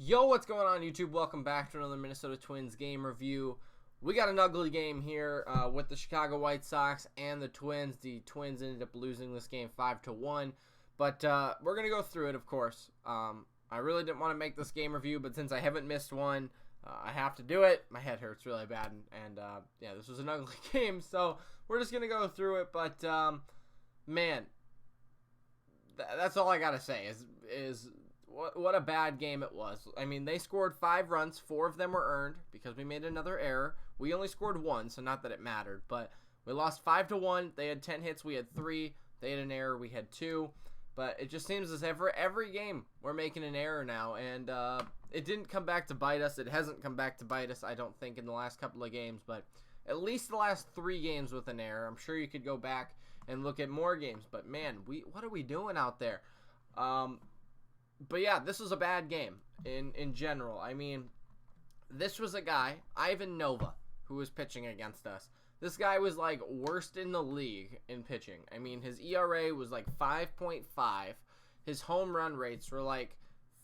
Yo, what's going on YouTube? Welcome back to another Minnesota Twins game review. We got an ugly game here with the Chicago White Sox and the Twins. The Twins ended up losing this game 5-1, but we're going to go through it, of course. I really didn't want to make this game review, but since I haven't missed one, I have to do it. My head hurts really bad, and yeah, this was an ugly game, so we're just going to go through it, but man, that's all I got to say is what a bad game it was. I mean, they scored 5 runs. 4 of them were earned because we made another error. We only scored 1, so not that it mattered. But we lost 5-1. They had 10 hits. We had 3. They had an error. We had 2. But it just seems as if every game we're making an error now. And it didn't come back to bite us. It hasn't come back to bite us, I don't think, in the last couple of games. But at least the last 3 games with an error. I'm sure you could go back and look at more games. But, man, what are we doing out there? But yeah, this was a bad game in general. I mean, this was a guy, Ivan Nova, who was pitching against us. This guy was like worst in the league in pitching. I mean, his ERA was like 5.5. His home run rates were like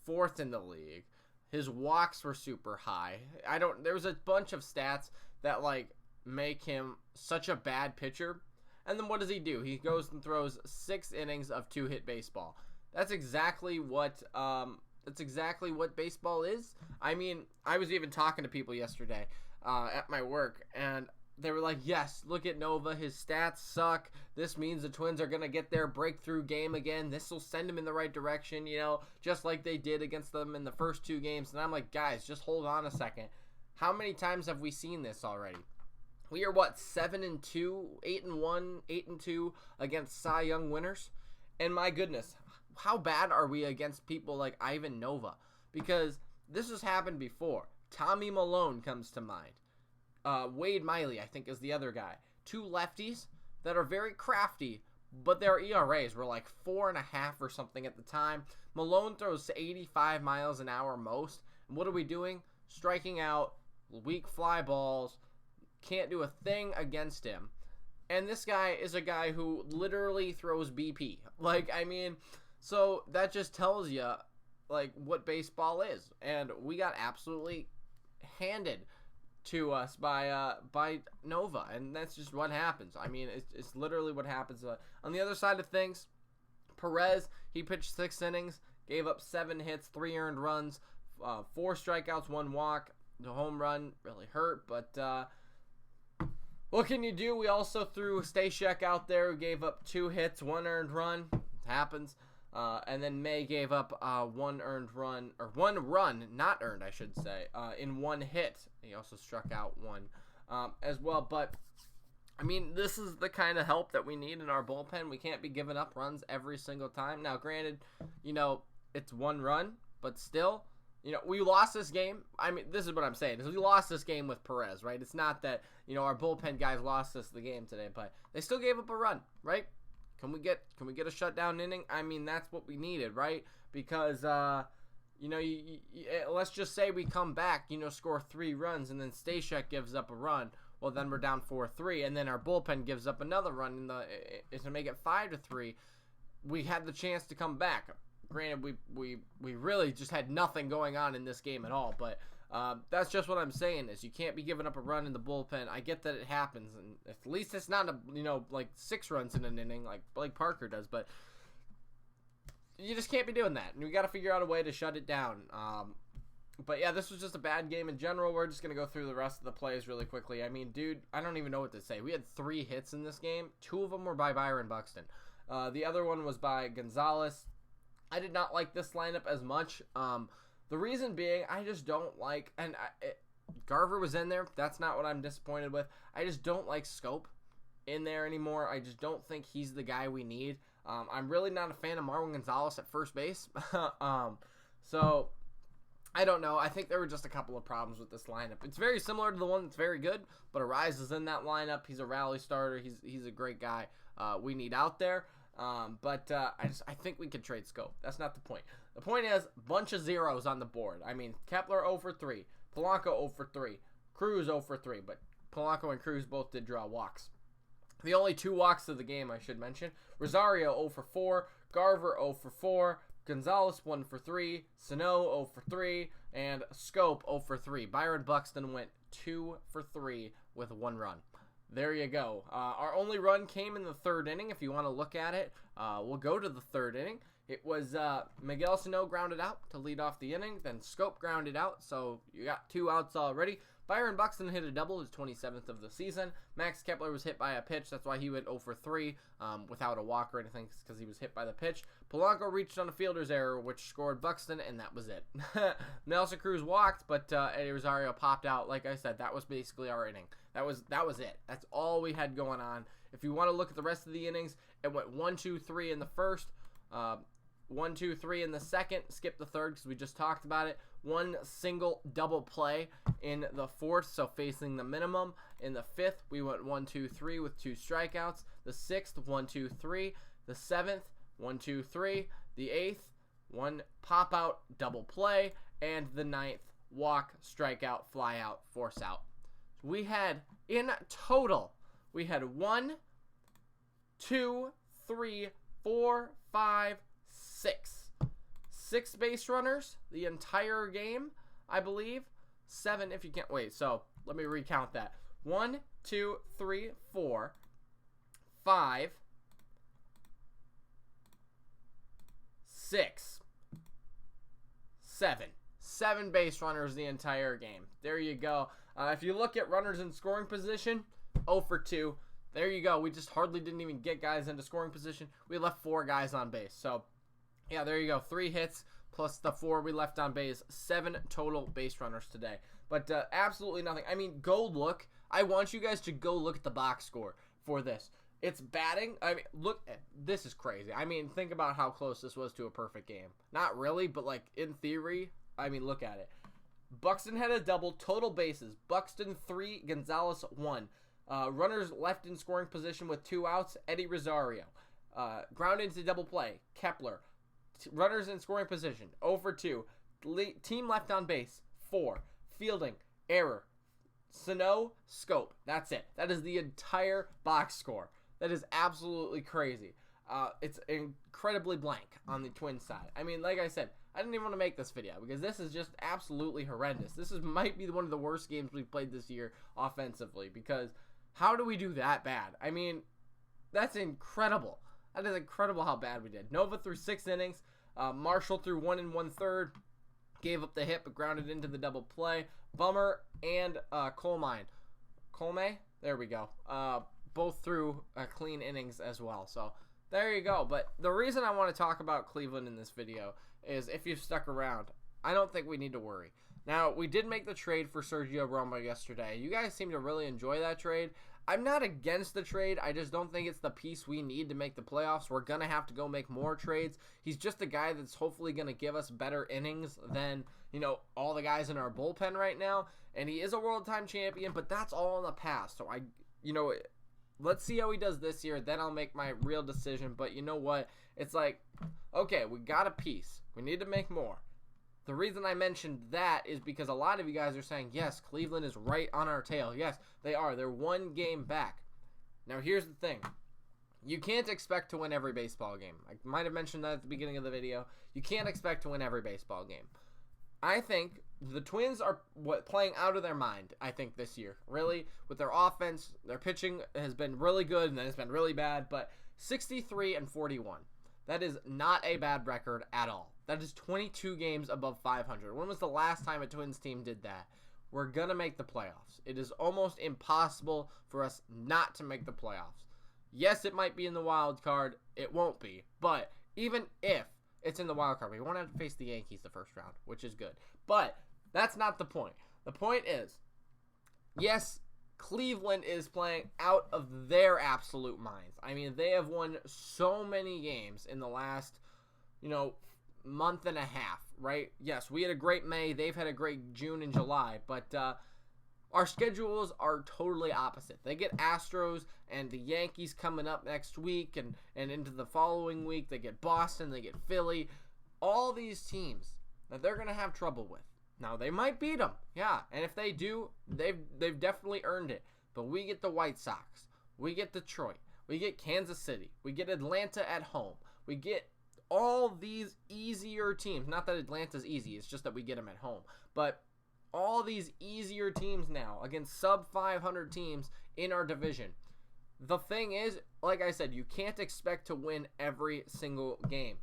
4th in the league. His walks were super high. There was a bunch of stats that like make him such a bad pitcher. And then what does he do? He goes and throws 6 innings of 2-hit baseball. That's exactly what baseball is. I mean, I was even talking to people yesterday at my work, and they were like, yes, look at Nova. His stats suck. This means the Twins are going to get their breakthrough game again. This will send them in the right direction, just like they did against them in the first 2 games. And I'm like, guys, just hold on a second. How many times have we seen this already? We are, 7-2, 8-1, 8-2 against Cy Young winners? And my goodness, how bad are we against people like Ivan Nova? Because this has happened before. Tommy Malone comes to mind. Wade Miley, I think, is the other guy. 2 lefties that are very crafty, but their ERAs were like 4.5 or something at the time. Malone throws to 85 miles an hour most. And what are we doing? Striking out, weak fly balls, can't do a thing against him. And this guy is a guy who literally throws BP. So that just tells you, what baseball is. And we got absolutely handed to us by Nova. And that's just what happens. I mean, it's literally what happens. On the other side of things, Perez, he pitched 6 innings, gave up 7 hits, 3 earned runs, 4 strikeouts, 1 walk. The home run really hurt, but what can you do? We also threw Stashek out there, who gave up 2 hits, 1 earned run. It happens. And then May gave up 1 run, not earned, I should say, in 1 hit. He also struck out 1 as well. But, I mean, this is the kind of help that we need in our bullpen. We can't be giving up runs every single time. Now, granted, it's 1 run, but still, we lost this game. I mean, this is what I'm saying. We lost this game with Perez, right? It's not that, our bullpen guys lost us the game today, but they still gave up a run, right? Can we get a shutdown inning? I mean, that's what we needed, right? Because, let's just say we come back, score 3 runs, and then Stashek gives up a run. Well, then we're down 4-3, and then our bullpen gives up another run to make it 5-3. We had the chance to come back. Granted, we really just had nothing going on in this game at all, but that's just what I'm saying is you can't be giving up a run in the bullpen. I get that it happens, and at least it's not 6 runs in an inning like Blake Parker does, but you just can't be doing that, and we got to figure out a way to shut it down. But yeah, this was just a bad game in general. We're just going to go through the rest of the plays really quickly. I mean, dude, I don't even know what to say. We had 3 hits in this game. 2 of them were by Byron Buxton. The other one was by Gonzalez. I did not like this lineup as much. The reason being, I just don't like, and Garver was in there. That's not what I'm disappointed with. I just don't like Scope in there anymore. I just don't think he's the guy we need. I'm really not a fan of Marwin Gonzalez at first base. So, I don't know. I think there were just a couple of problems with this lineup. It's very similar to the one that's very good, but Arise is in that lineup. He's a rally starter. He's a great guy we need out there. But I think we could trade Scope. That's not the point. The point is, bunch of zeros on the board. I mean, Kepler 0 for 3, Polanco 0 for 3, Cruz 0 for 3, but Polanco and Cruz both did draw walks. The only 2 walks of the game, I should mention. Rosario 0 for 4, Garver 0 for 4, Gonzalez 1 for 3, Sano 0 for 3, and Scope 0 for 3. Byron Buxton went 2 for 3 with 1 run. There you go. Our only run came in the 3rd inning. If you want to look at it, we'll go to the 3rd inning. It was Miguel Sano grounded out to lead off the inning. Then Scope grounded out, so you got 2 outs already. Byron Buxton hit a double, his 27th of the season. Max Kepler was hit by a pitch. That's why he went 0 for 3 without a walk or anything, because he was hit by the pitch. Polanco reached on a fielder's error, which scored Buxton, and that was it. Nelson Cruz walked, but Eddie Rosario popped out. Like I said, that was basically our inning. That was it. That's all we had going on. If you want to look at the rest of the innings, it went 1, 2, 3 in the first. 1, 2, 3 in the second. Skip the third because we just talked about it. 1 single double play in the 4th, so facing the minimum. In the 5th, we went 1, 2, 3 with 2 strikeouts. The 6th, 1, 2, 3. The 7th, 1, 2, 3. The 8th, 1 pop out double play, and the 9th, walk, strikeout, fly out, force out. We had in total, we had 1, 2, 3, 4, 5, 6 base runners the entire game, I believe. 7 if you can't wait. So let me recount that. 1, 2, 3, 4, 5, 6, 7. 7 base runners the entire game. There you go. If you look at runners in scoring position, 0 for 2. There you go. We just hardly didn't even get guys into scoring position. We left 4 guys on base. So yeah, there you go. 3 hits plus the 4 we left on base. 7 total base runners today. But absolutely nothing. I mean, go look. I want you guys to go look at the box score for this. It's batting. I mean, look. This is crazy. I mean, think about how close this was to a perfect game. Not really, but like in theory. I mean, look at it. Buxton had a double. Total bases. Buxton 3, Gonzalez 1. Runners left in scoring position with 2 outs. Eddie Rosario. Grounded into double play. Kepler. Runners in scoring position, 0 for 2. Team left on base, 4. Fielding, error. Sano, Scope. That's it. That is the entire box score. That is absolutely crazy. It's incredibly blank on the Twins side. I mean, like I said, I didn't even want to make this video because this is just absolutely horrendous. This might be one of the worst games we've played this year offensively, because how do we do that bad? I mean, that's incredible. That is incredible how bad we did. Nova threw 6 innings. Marshall threw 1 1/3. Gave up the hit but grounded into the double play. Bummer and Colme. There we go. Both threw clean innings as well. So there you go. But the reason I want to talk about Cleveland in this video is, if you've stuck around, I don't think we need to worry. Now, we did make the trade for Sergio Romo yesterday. You guys seem to really enjoy that trade. I'm not against the trade. I just don't think it's the piece we need to make the playoffs. We're going to have to go make more trades. He's just a guy that's hopefully going to give us better innings than, all the guys in our bullpen right now. And he is a world-time champion, but that's all in the past. So let's see how he does this year. Then I'll make my real decision. But you know what? It's like, okay, we got a piece. We need to make more. The reason I mentioned that is because a lot of you guys are saying, yes, Cleveland is right on our tail. Yes, they are. They're 1 game back. Now, here's the thing. You can't expect to win every baseball game. I might have mentioned that at the beginning of the video. You can't expect to win every baseball game. I think the Twins are playing out of their mind, I think, this year. Really, with their offense, their pitching has been really good, and then it's been really bad. But 63-41. That is not a bad record at all. That is 22 games above 500. When was the last time a Twins team did that? We're going to make the playoffs. It is almost impossible for us not to make the playoffs. Yes, it might be in the wild card. It won't be. But even if it's in the wild card, we won't have to face the Yankees the first round, which is good. But that's not the point. The point is, yes, Cleveland is playing out of their absolute minds. I mean, they have won so many games in the last, month and a half, right? Yes, we had a great May. They've had a great June and July. But our schedules are totally opposite. They get Astros and the Yankees coming up next week, and into the following week. They get Boston. They get Philly. All these teams that they're going to have trouble with. Now, they might beat them, yeah, and if they do, they've definitely earned it. But we get the White Sox, we get Detroit, we get Kansas City, we get Atlanta at home, we get all these easier teams, not that Atlanta's easy, it's just that we get them at home, but all these easier teams now against sub 500 teams in our division. The thing is, like I said, you can't expect to win every single game.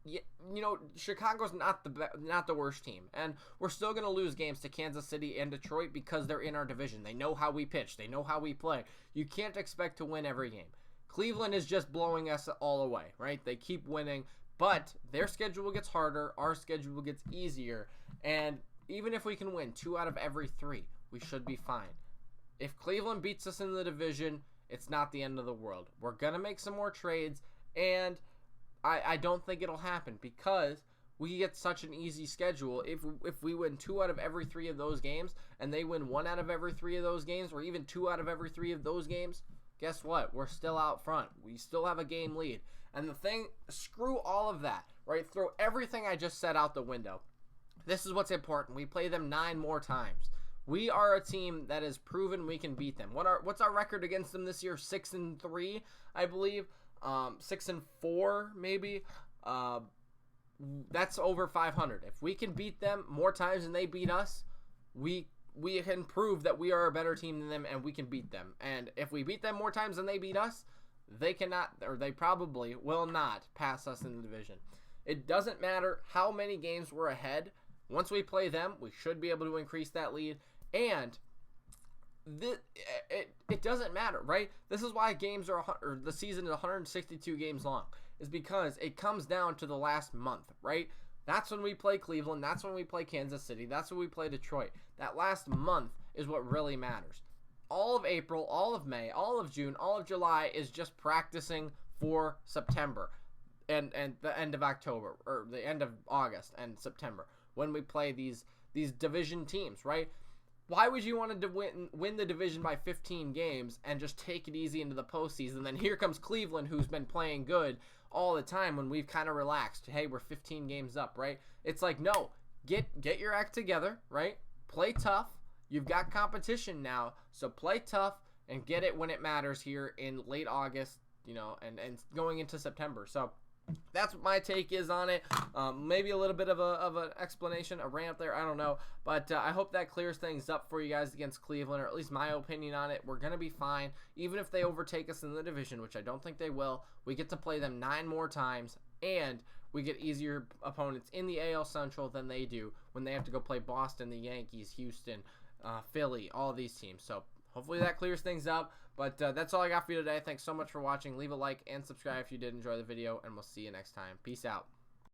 You know, Chicago's not the worst team, and we're still going to lose games to Kansas City and Detroit because they're in our division. They know how we pitch. They know how we play. You can't expect to win every game. Cleveland is just blowing us all away, right? They keep winning, but their schedule gets harder. Our schedule gets easier, and even if we can win 2 out of every 3, we should be fine. If Cleveland beats us in the division, it's not the end of the world. We're going to make some more trades, and I don't think it'll happen because we get such an easy schedule. If we win 2 out of every 3 of those games and they win 1 out of every 3 of those games, or even 2 out of every 3 of those games, guess what? We're still out front. We still have a game lead. And the thing, screw all of that, right? Throw everything I just said out the window. This is what's important. We play them 9 more times. We are a team that has proven we can beat them. What's our record against them this year? 6-3, I believe. 6-4, maybe. That's over 500. If we can beat them more times than they beat us, we can prove that we are a better team than them and we can beat them. And if we beat them more times than they beat us, they cannot, or they probably will not pass us in the division. It doesn't matter how many games we're ahead. Once we play them, we should be able to increase that lead. And it doesn't matter, right? This is why the season is 162 games long, is because it comes down to the last month, right? That's when we play Cleveland. That's when we play Kansas City. That's when we play Detroit. That last month is what really matters. All of April, all of May, all of June, all of July is just practicing for September and the end of October, or the end of August and September, when we play these division teams, right? Why would you want to win the division by 15 games and just take it easy into the postseason? Then here comes Cleveland, who's been playing good all the time when we've kind of relaxed. Hey, we're 15 games up, right? It's like, no, get your act together, right? Play tough. You've got competition now, so play tough and get it when it matters here in late August, you know, and going into September. So that's what my take is on it. Maybe a little bit of an explanation, a rant there, I don't know. But I hope that clears things up for you guys against Cleveland, or at least my opinion on it. We're going to be fine. Even if they overtake us in the division, which I don't think they will, we get to play them 9 more times, and we get easier opponents in the AL Central than they do when they have to go play Boston, the Yankees, Houston, Philly, all of these teams. So hopefully that clears things up. But that's all I got for you today. Thanks so much for watching. Leave a like and subscribe if you did enjoy the video, and we'll see you next time. Peace out.